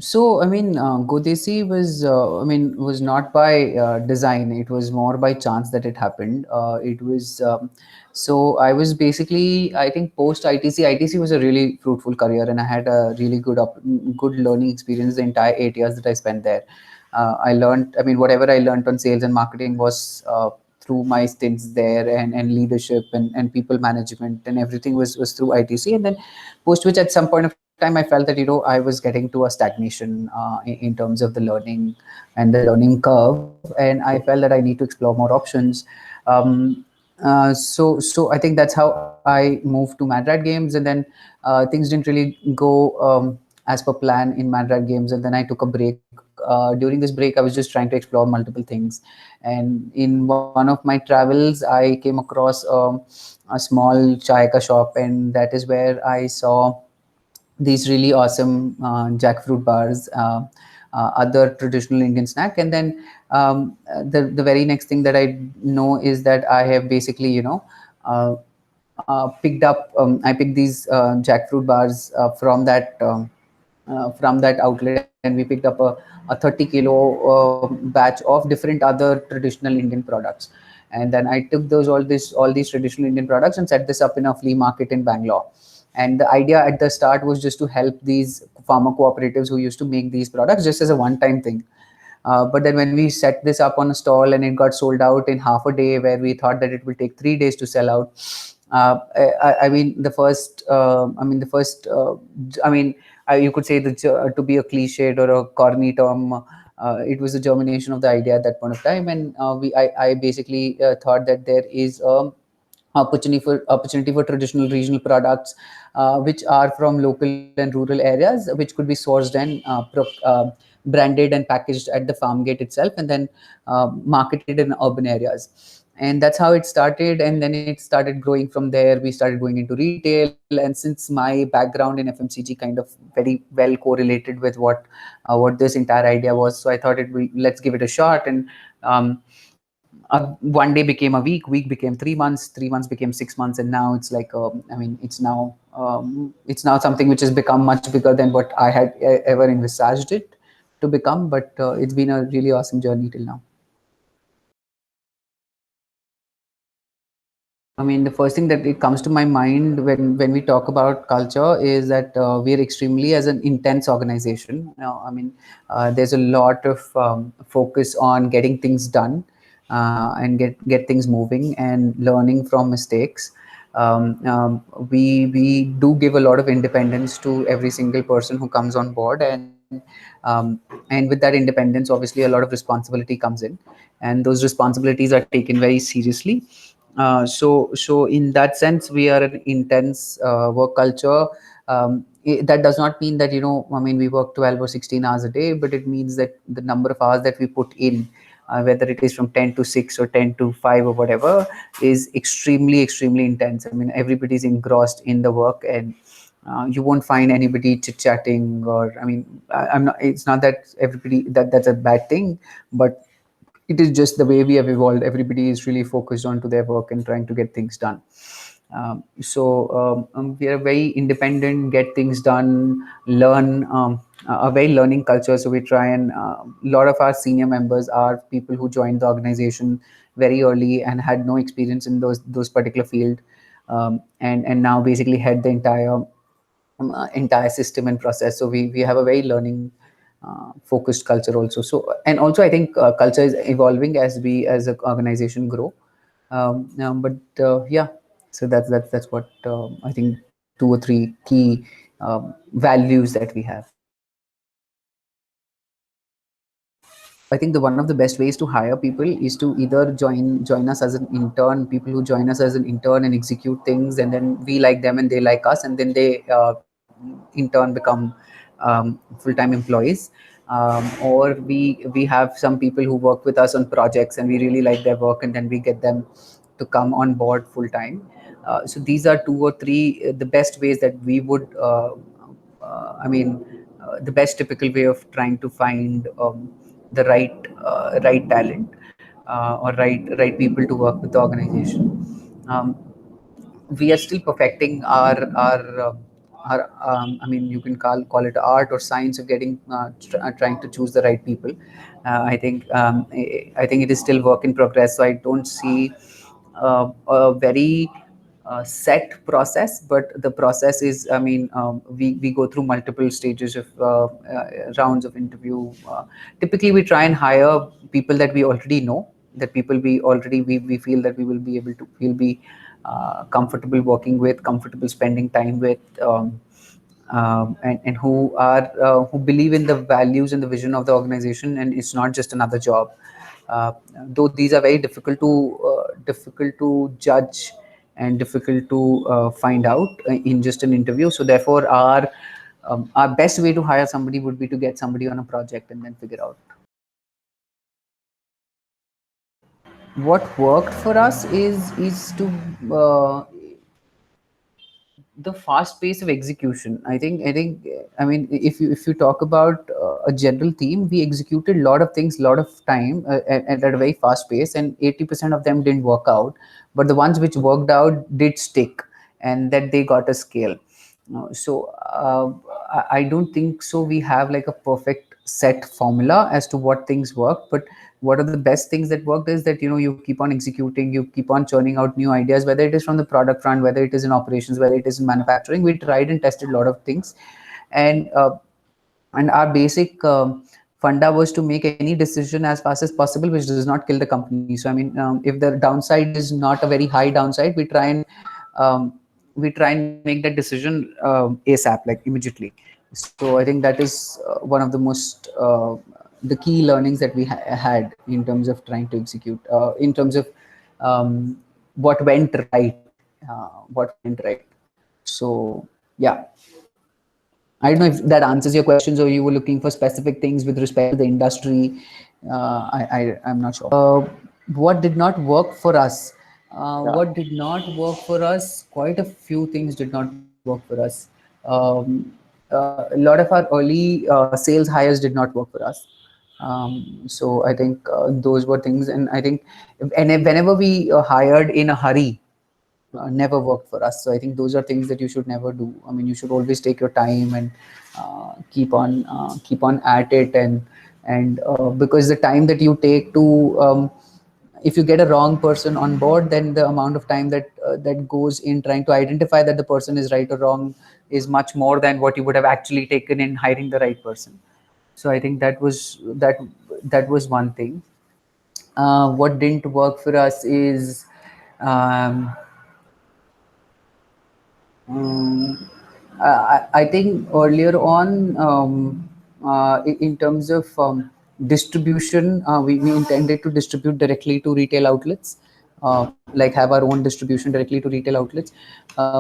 So, I mean, Godesi was not by design. It was more by chance that it happened. It was so I was basically, I think, post ITC. ITC was a really fruitful career, and I had a really good learning experience the entire 8 years that I spent there. I learned, I mean, whatever I learned on sales and marketing was through my stints there, and leadership and people management and everything was through ITC. And then post which, at some point of time, I felt that I was getting to a stagnation in terms of the learning and the learning curve, and I felt that I need to explore more options. um, so I think that's how I moved to Madrat Games, and then things didn't really go as per plan in Madrat Games, and then I took a break. During this break, I was just trying to explore multiple things, and in one of my travels, I came across a small chai ka shop, and that is where I saw these really awesome jackfruit bars, other traditional Indian snack, and then the very next thing that I know is that I have basically uh, picked up. I picked these jackfruit bars from that outlet, and we picked up a 30-kilo batch of different other traditional Indian products. And then I took all these traditional Indian products and set this up in a flea market in Bangalore. And the idea at the start was just to help these farmer cooperatives who used to make these products just as a one-time thing. But then when we set this up on a stall and it got sold out in half a day, where we thought that it will take 3 days to sell out. I mean, you could say that to be a cliched or a corny term, it was a germination of the idea at that point of time, and I basically thought that there is a opportunity for traditional regional products which are from local and rural areas, which could be sourced and branded and packaged at the farm gate itself, and then marketed in urban areas. And that's how it started, and then it started growing from there. We started going into retail, and since my background in FMCG kind of very well correlated with what this entire idea was, so I thought let's give it a shot. And one day became a week became 3 months, 3 months became 6 months, and now it's like it's now something which has become much bigger than what I had ever envisaged it to become. But it's been a really awesome journey till now. I mean, the first thing that it comes to my mind when we talk about culture is that we are extremely as an intense organization. There's a lot of focus on getting things done and get things moving and learning from mistakes. We do give a lot of independence to every single person who comes on board, and with that independence, obviously, a lot of responsibility comes in, and those responsibilities are taken very seriously. So in that sense, we are an intense work culture. That does not mean that we work 12 or 16 hours a day, but it means that the number of hours that we put in, whether it is from 10 to 6 or 10 to 5 or whatever, is extremely intense. I mean, everybody's engrossed in the work, and you won't find anybody chit chatting. Or I'm not. It's not that everybody that's a bad thing, but it is just the way we have evolved. Everybody is really focused onto their work and trying to get things done. We are very independent, get things done, learn, a very learning culture. So we try, and a lot of our senior members are people who joined the organization very early and had no experience in those particular field, and now basically head the entire system and process. So we have a very learning focused culture also. So, and also I think culture is evolving as we as an organization grow. But yeah, so that's what I think, two or three key values that we have. I think the one of the best ways to hire people is to either join us as an intern. People who join us as an intern and execute things, and then we like them and they like us, and then they in turn become full-time employees. Or we have some people who work with us on projects, and we really like their work, and then we get them to come on board full time. So these are two or three the best ways that we would. The best typical way of trying to find the right talent, or right people to work with the organization. We are still perfecting our I mean, you can call it art or science of getting trying to choose the right people. I think it is still work in progress. So I don't see a very set process, but the process is, I mean, we go through multiple stages of rounds of interview. Typically, we try and hire people that we already know, that people we feel that we will be able to, we'll be comfortable working with, comfortable spending time with. And who believe in the values and the vision of the organization, and it's not just another job. Though these are very difficult to judge and difficult to find out in just an interview. So therefore, our best way to hire somebody would be to get somebody on a project and then figure out what worked for us is to the fast pace of execution. I mean, if you talk about a general theme, we executed a lot of things, a lot of time at a very fast pace, and 80% of them didn't work out, but the ones which worked out did stick, and that they got a scale. I don't think so we have like a perfect set formula as to what things work, but what are the best things that worked is that, you know, you keep on executing, you keep on churning out new ideas, whether it is from the product front, whether it is in operations, whether it is in manufacturing. We tried and tested a lot of things, and our basic funda was to make any decision as fast as possible which does not kill the company. So I mean, if the downside is not a very high downside, um, we try and make that decision asap, like immediately. So I think that is one of the most the key learnings that we had in terms of trying to execute, in terms of what went right, so yeah. I don't know if that answers your questions, or you were looking for specific things with respect to the industry. I'm not sure. What did not work for us? Yeah. What did not work for us? Quite a few things did not work for us. A lot of our early sales hires did not work for us. So I think those were things, and I think, whenever we hired in a hurry, never worked for us. So I think those are things that you should never do. I mean, you should always take your time and keep on at it, and because the time that you take to if you get a wrong person on board, then the amount of time that goes in trying to identify that the person is right or wrong is much more than what you would have actually taken in hiring the right person. So I think that was one thing. What didn't work for us is, um, Um, I think earlier on, in terms of distribution, we intended to distribute directly to retail outlets, like have our own distribution directly to retail outlets.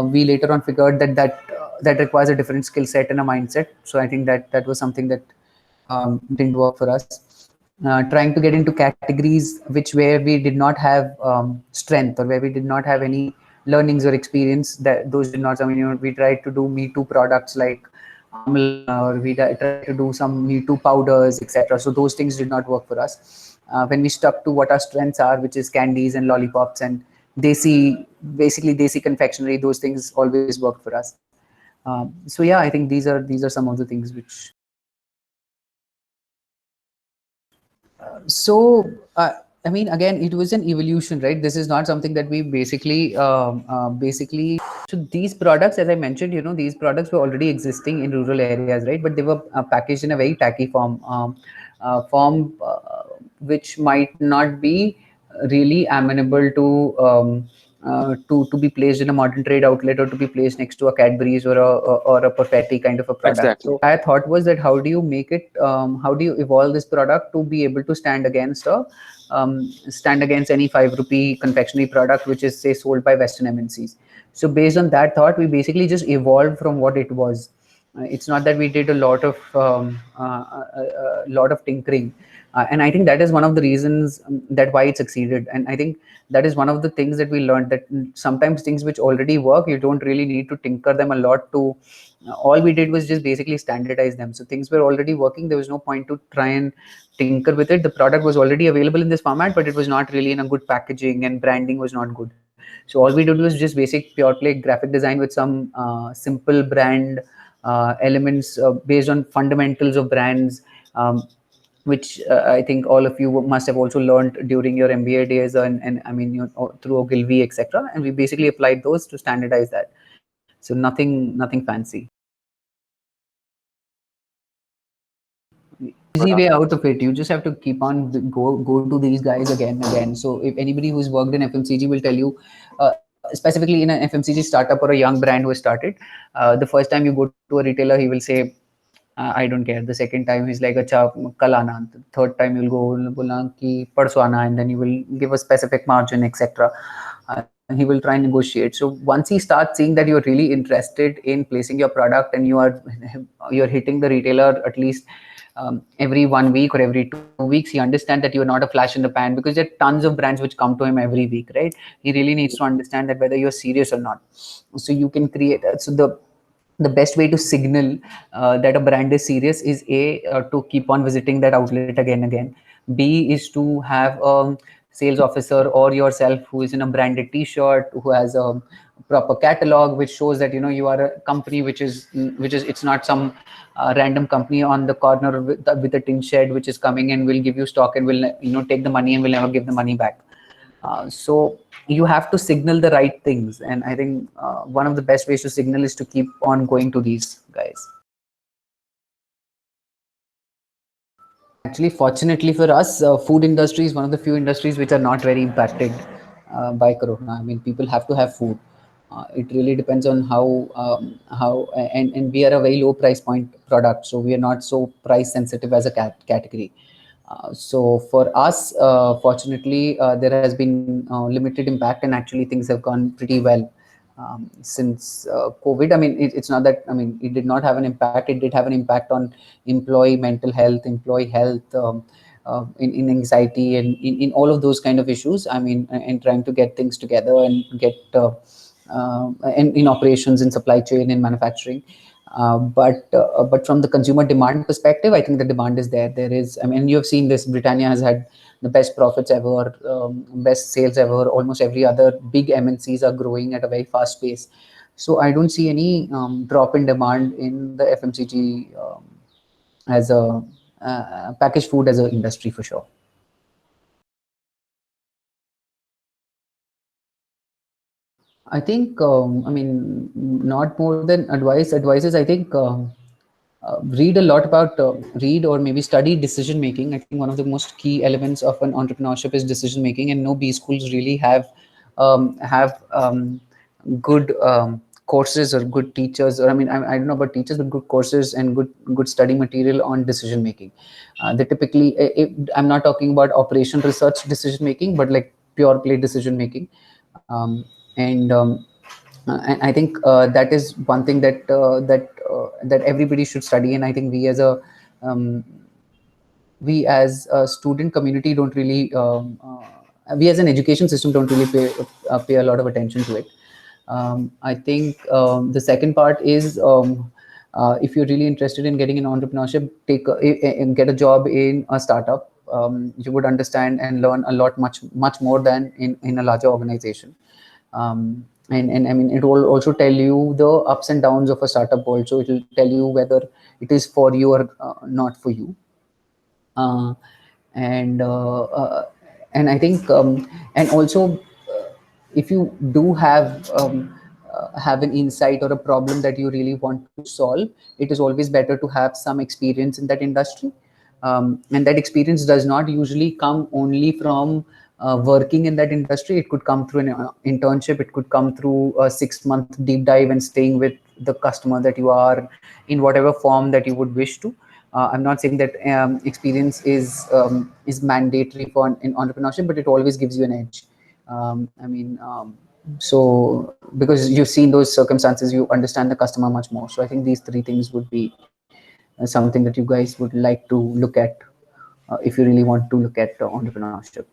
We later on figured that requires a different skill set and a mindset. So I think that was something that didn't work for us. Trying to get into categories where we did not have strength, or where we did not have any learnings or experience, that those did not. I mean, you know, we tried to do Me Too products like Amla, or tried to do some Me Too powders, etc. So those things did not work for us. When we stuck to what our strengths are, which is candies and lollipops and basically desi confectionery, those things always worked for us. So yeah, I think these are some of the things which. So, I mean, again, it was an evolution, right? This is not something that we basically. So these products, as I mentioned, you know, these products were already existing in rural areas, right? But they were packaged in a very tacky form, which might not be really amenable to be placed in a modern trade outlet, or to be placed next to a Cadbury's or a Perfetti kind of a product. Exactly. So I thought was that, how do you make it? How do you evolve this product to be able to stand against any 5 rupee confectionery product which is, say, sold by Western MNCs? So based on that thought, we basically just evolved from what it was. It's not that we did a lot of tinkering, and I think that is one of the reasons that why it succeeded. And I think that is one of the things that we learned, that sometimes things which already work, you don't really need to tinker them a lot. To All we did was just basically standardize them. So things were already working. There was no point to try and tinker with it. The product was already available in this format, but it was not really in a good packaging, and branding was not good. So all we did was just basic pure play graphic design with some simple brand elements based on fundamentals of brands, which I think all of you must have also learned during your MBA days, and I mean, through Ogilvy, etc. And we basically applied those to standardize that. So nothing fancy. Easy way out of it. You just have to keep on go to these guys again and again. So if anybody who's worked in FMCG will tell you, specifically in an FMCG startup or a young brand who has started, the first time you go to a retailer, he will say, I don't care. The second time he's like, "Acha, kal aana." The third time you'll go, bola ki parso aana, and then you will give a specific margin, etc. He will try and negotiate. So once he starts seeing that you're really interested in placing your product and you're hitting the retailer at least every 1 week or every 2 weeks, he understands that you're not a flash in the pan, because there are tons of brands which come to him every week, right? He really needs to understand that whether you're serious or not. So you can create. So the best way to signal that a brand is serious is to keep on visiting that outlet again and again. B is to have a sales officer or yourself who is in a branded t-shirt, who has a proper catalog which shows that you are a company which is it's not some random company on the corner with a tin shed which is coming and will give you stock and will take the money and will never give the money back. So you have to signal the right things, and I think one of the best ways to signal is to keep on going to these guys. Actually, fortunately for us, food industry is one of the few industries which are not very impacted by corona. I mean, people have to have food. It really depends on how and we are a very low price point product, so we are not so price sensitive as a category. So for us, fortunately, there has been limited impact, and actually things have gone pretty well since COVID. I mean, it's not that, I mean, it did not have an impact. It did have an impact on employee mental health, employee health, in anxiety, and in all of those kind of issues. I mean, and trying to get things together and get and in operations, in supply chain, in manufacturing. But from the consumer demand perspective, I think the demand is there. There is, I mean, you have seen this. Britannia has had the best profits ever, best sales ever. Almost every other big MNCs are growing at a very fast pace. So I don't see any drop in demand in the FMCG as a packaged food as an industry for sure. I think, I mean, not more than advice. Advices, I think, read a lot about, read or maybe study decision making. I think one of the most key elements of an entrepreneurship is decision making, and no B schools really have good courses or good teachers, or I mean, I don't know about teachers, but good courses and good study material on decision making. They typically, I'm not talking about operation research decision making, but like pure play decision making. And and I think that is one thing that everybody should study. And I think um, we as a student community don't really, we as an education system don't really pay a lot of attention to it. I think the second part is, if you're really interested in getting an entrepreneurship, and get a job in a startup. You would understand and learn a lot, much more than in a larger organization. And I mean, it will also tell you the ups and downs of a startup. Also, it will tell you whether it is for you or not for you. uh, and uh, uh, and I think, and also, if you do have an insight or a problem that you really want to solve, it is always better to have some experience in that industry. And that experience does not usually come only from working in that industry. It could come through an internship. It could come through a 6-month deep dive and staying with the customer that you are, in whatever form that you would wish to. I'm not saying that experience is mandatory for in entrepreneurship, but it always gives you an edge. I mean, so because you've seen those circumstances, you understand the customer much more. So I think these three things would be something that you guys would like to look at if you really want to look at entrepreneurship.